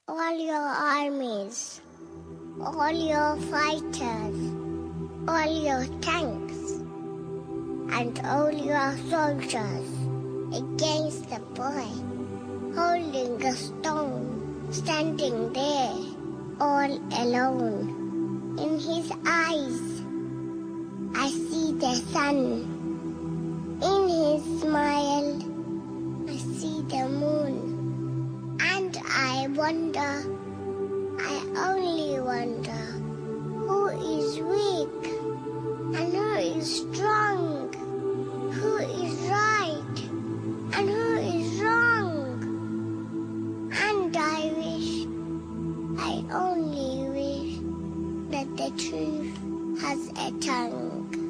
all your armies, all your fighters, all your tanks, and all your soldiers against the boy, holding a stone, standing there, all alone. In his eyes, I see the sun. In his smile, I see the moon. And I wonder, I only wonder, who is weak and who is strong, who is right and who is wrong. And I only wish that the truth has a tongue.